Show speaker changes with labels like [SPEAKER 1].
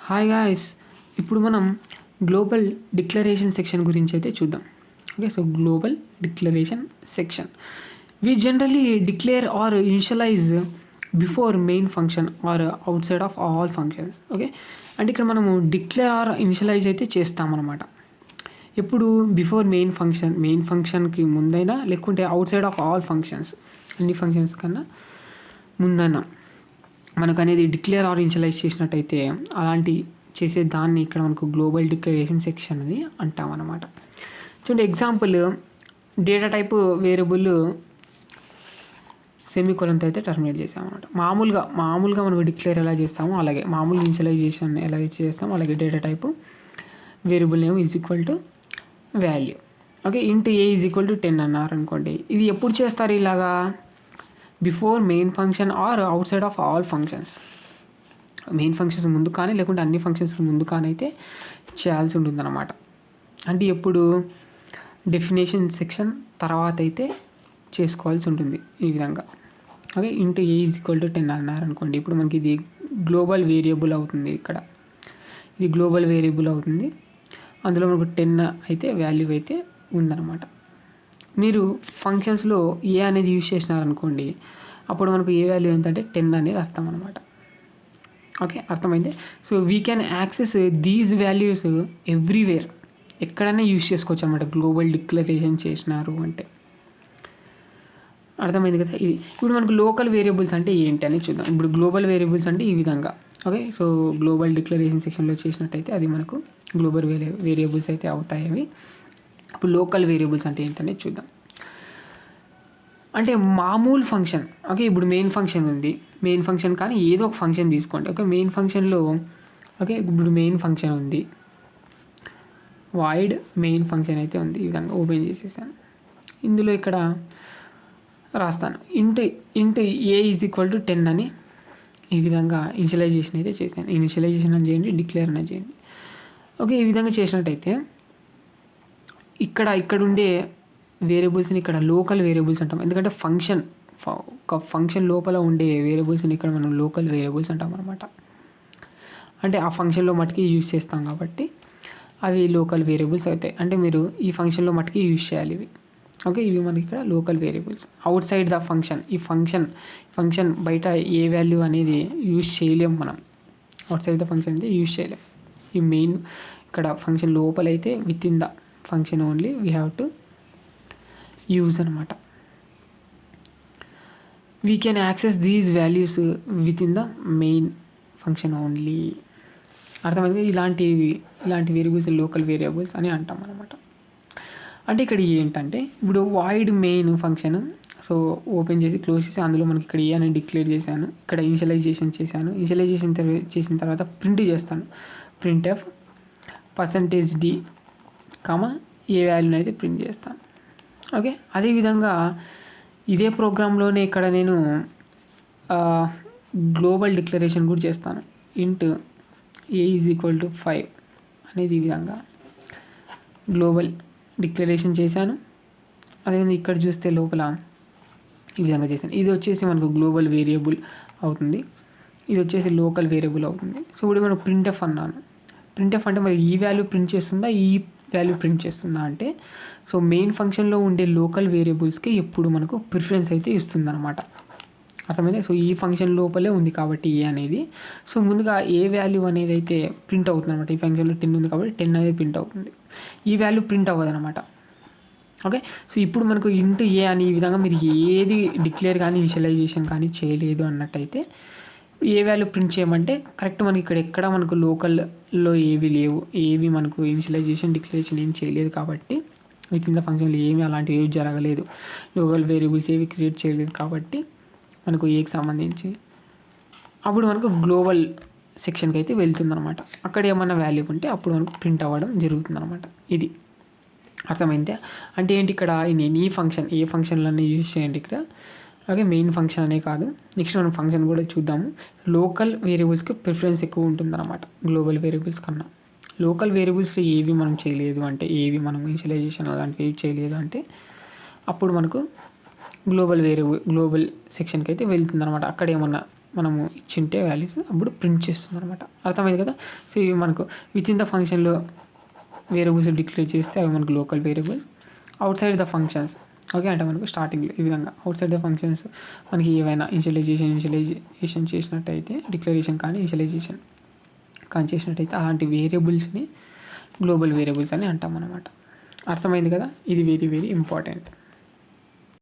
[SPEAKER 1] Hi guys, ఇప్పుడు మనం global declaration section గురించి అయితే చూద్దాం. Okay, so global declaration section we generally declare or initialize before main function or outside of all functions. Okay, అంటే ఇక్కడ మనము declare or initialise అయితే చేస్తామన్నమాట. ఎప్పుడు బిఫోర్ మెయిన్ ఫంక్షన్కి ముందైనా, లేకుంటే out side of all functions, అన్ని ఫంక్షన్స్ కన్నా ముందైనా మనకు అనేది డిక్లేర్ ఆర్ ఇనిషియలైజ్ చేసినట్టయితే అలాంటి చేసే దాన్ని ఇక్కడ మనకు గ్లోబల్ డిక్లరేషన్ సెక్షన్ అని అంటాం అన్నమాట. చూడండి, ఎగ్జాంపుల్ డేటా టైప్ వేరియబుల్ సెమీకోలన్తో అయితే టర్మినేట్ చేసామన్నమాట. మామూలుగా మనకు డిక్లేర్ ఎలా చేస్తామో అలాగే మామూలు ఇనిషియలైజేషన్ ఎలా చేస్తామో అలాగే data type variable name is equal to value. Okay, into A is equal to 10 అన్నారు అనుకోండి. ఇది ఎప్పుడు చేస్తారు ఇలాగా? Before main function or outside of all functions. Main functions ముందు కానీ, లేకుంటే అన్ని ఫంక్షన్స్కి ముందు కానీ అయితే చేయాల్సి ఉంటుందన్నమాట. అంటే ఎప్పుడు డెఫినేషన్ సెక్షన్ తర్వాత అయితే చేసుకోవాల్సి ఉంటుంది ఈ విధంగా. Okay, into A is equal to 10 అన్నారు అనుకోండి. ఇప్పుడు మనకి ఇది గ్లోబల్ వేరియబుల్ అవుతుంది. ఇది గ్లోబల్ వేరియబుల్ అవుతుంది. అందులో మనకు 10 అయితే వాల్యూ అయితే ఉందన్నమాట. మీరు ఫంక్షన్స్లో ఏ అనేది యూజ్ చేసినారనుకోండి, అప్పుడు మనకు ఏ వాల్యూ ఏంటంటే 10 అనేది అర్థం అనమాట. ఓకే, అర్థమైంది. So we can access these values everywhere, ఎక్కడైనా యూజ్ చేసుకోవచ్చు అనమాట గ్లోబల్ డిక్లరేషన్ చేసినారు అంటే. అర్థమైంది కదా. ఇది ఇప్పుడు మనకు లోకల్ వేరియబుల్స్ అంటే ఏంటి అని చూద్దాం. ఇప్పుడు గ్లోబల్ వేరియబుల్స్ అంటే ఈ విధంగా. ఓకే, సో గ్లోబల్ డిక్లరేషన్ సెక్షన్లో చేసినట్టయితే అది మనకు గ్లోబల్ వేరియబుల్స్ అయితే అవుతాయి అవి. ఇప్పుడు లోకల్ వేరియబుల్స్ అంటే ఏంటనే చూద్దాం. అంటే మామూలు ఫంక్షన్. ఓకే, ఇప్పుడు మెయిన్ ఫంక్షన్ ఉంది. మెయిన్ ఫంక్షన్ కానీ ఏదో ఒక ఫంక్షన్ తీసుకోండి. ఓకే, మెయిన్ ఫంక్షన్లో ఇప్పుడు మెయిన్ ఫంక్షన్ ఉంది. వాయిడ్ మెయిన్ ఫంక్షన్ అయితే ఉంది. ఈ విధంగా ఓపెన్ చేసేసాను. ఇందులో ఇక్కడ రాస్తాను into A is equal to 10 అని ఈ విధంగా ఇనిషియలైజేషన్ అయితే చేశాను. ఇనిషియలైజేషన్ అని చేయండి, డిక్లేర్ అని చేయండి. ఓకే, ఈ విధంగా చేసినట్టయితే ఇక్కడ ఉండే వేరియబుల్స్ని ఇక్కడ లోకల్ వేరియబుల్స్ అంటాం. ఎందుకంటే ఒక ఫంక్షన్ లోపల ఉండే వేరియబుల్స్ని ఇక్కడ మనం లోకల్ వేరియబుల్స్ అంటాం అనమాట. అంటే ఆ ఫంక్షన్లో మటుకి యూజ్ చేస్తాం కాబట్టి అవి లోకల్ వేరియబుల్స్ అవుతాయి. అంటే మీరు ఈ ఫంక్షన్లో మటుకి యూజ్ చేయాలి ఇవి. ఓకే, ఇవి మనకి ఇక్కడ local variables. Outside the function, ఈ ఫంక్షన్ బయట ఏ వాల్యూ అనేది యూజ్ చేయలేం మనం. అవుట్ సైడ్ ద ఫంక్షన్ అయితే యూజ్ చేయలేం. ఈ మెయిన్ ఇక్కడ ఫంక్షన్ లోపలైతే within the function only we have to use అనమాట. We can access these values within the main function only. అర్థమైంది. ఇలాంటి వేరియబుల్స్ లోకల్ వేరియబుల్స్ అని అంటాం అనమాట. అంటే ఇక్కడ ఏంటంటే ఇప్పుడు void main function, so open చేసి క్లోజ్ చేసి అందులో మనకి ఇక్కడ ఏ అని డిక్లేర్ చేశాను. ఇక్కడ ఇనిషియలైజేషన్ చేశాను. ఇనిషియలైజేషన్ చేసిన తర్వాత ప్రింట్ చేస్తాను. ప్రింట్ ఎఫ్ %d, ఏ వాల్యూని అయితే ప్రింట్ చేస్తాను. ఓకే, అదేవిధంగా ఇదే ప్రోగ్రాంలోనే ఇక్కడ నేను గ్లోబల్ డిక్లరేషన్ కూడా చేస్తాను. Into A is equal to 5 అనేది ఈ విధంగా గ్లోబల్ డిక్లరేషన్ చేశాను. అదేవిధంగా ఇక్కడ చూస్తే లోపల ఈ విధంగా చేశాను. ఇది వచ్చేసి మనకు గ్లోబల్ వేరియబుల్ అవుతుంది. ఇది వచ్చేసి లోకల్ వేరియబుల్ అవుతుంది. సో ఇప్పుడు మనం ప్రింట్ఎఫ్ అన్నాను. ప్రింట్ఎఫ్ అంటే మరి ఈ వాల్యూ ప్రింట్ చేస్తుందా, ఈ వాల్యూ ప్రింట్ చేస్తుందా అంటే, సో మెయిన్ ఫంక్షన్లో ఉండే లోకల్ వేరియబుల్స్కి ఎప్పుడు మనకు ప్రిఫరెన్స్ అయితే ఇస్తుంది అనమాట. అర్థమైంది. సో ఈ ఫంక్షన్ లోపలే ఉంది కాబట్టి ఏ అనేది, సో ముందుగా ఏ వాల్యూ అనేది అయితే ప్రింట్ అవుతుంది అనమాట. ఈ ఫంక్షన్లో 10 ఉంది కాబట్టి 10 అనేది ప్రింట్ అవుతుంది. ఈ వాల్యూ ప్రింట్ అవ్వదు అనమాట. ఓకే, సో ఇప్పుడు మనకు ఇంటూ ఏ అని ఈ విధంగా మీరు ఏది డిక్లేర్ కానీ ఇనిషియలైజేషన్ కానీ చేయలేదు అన్నట్టయితే ఏ వాల్యూ ప్రింట్ చేయమంటే కరెక్ట్ మనకి ఇక్కడ ఎక్కడ మనకు లోకల్లో ఏవి లేవు, ఏవి మనకు ఇనిషియలైజేషన్ డిక్లరేషన్ ఏం చేయలేదు కాబట్టి విత్ ఇన్ ద ఫంక్షన్లో ఏమి అలాంటివి ఏవి జరగలేదు, లోకల్ వేరియబుల్స్ ఏవి క్రియేట్ చేయలేదు కాబట్టి మనకు ఏకి సంబంధించి అప్పుడు మనకు గ్లోబల్ సెక్షన్కి అయితే వెళ్తుందన్నమాట. అక్కడ ఏమన్నా వాల్యూ ఉంటే అప్పుడు మనకు ప్రింట్ అవ్వడం జరుగుతుందన్నమాట. ఇది అర్థమైందే. అంటే ఏంటి, ఇక్కడ నేను ఈ ఫంక్షన్ ఏ ఫంక్షన్లన్నీ యూజ్ చేయండి ఇక్కడ. అలాగే మెయిన్ ఫంక్షన్ అనే కాదు, నెక్స్ట్ మనం ఫంక్షన్ కూడా చూద్దాము. లోకల్ వేరియబుల్స్కి ప్రిఫరెన్స్ ఎక్కువ ఉంటుందన్నమాట గ్లోబల్ వేరియబుల్స్ కన్నా. లోకల్ వేరియబుల్స్లో ఏవి మనం చేయలేదు అంటే, ఏవి మనం ఇనిషియలైజేషన్ అలాంటివి ఏవి చేయలేదు అంటే అప్పుడు మనకు గ్లోబల్ సెక్షన్కి అయితే వెళ్తుంది అనమాట. అక్కడ ఏమన్నా మనము ఇచ్చింటే వాల్యూస్ అప్పుడు ప్రింట్ చేస్తుంది అనమాట. అర్థమైంది కదా. సో ఇవి మనకు విత్ ఇన్ ద ఫంక్షన్లో వేరియబుల్స్ డిక్లేర్ చేస్తే అవి మనకు local variables. Outside the functions okay అంటే మనకు స్టార్టింగ్లో ఈ విధంగా అవుట్ సైడ్ ద ఫంక్షన్స్ మనకి ఏవైనా ఇనిషియలైజేషన్ చేసినట్టయితే డిక్లరేషన్ కానీ ఇనిషియలైజేషన్ కానీ చేసినట్టయితే అలాంటి వేరియబుల్స్ని గ్లోబల్ వేరియబుల్స్ అని అంటాం అనమాట. అర్థమైంది కదా. ఇది వెరీ వెరీ ఇంపార్టెంట్.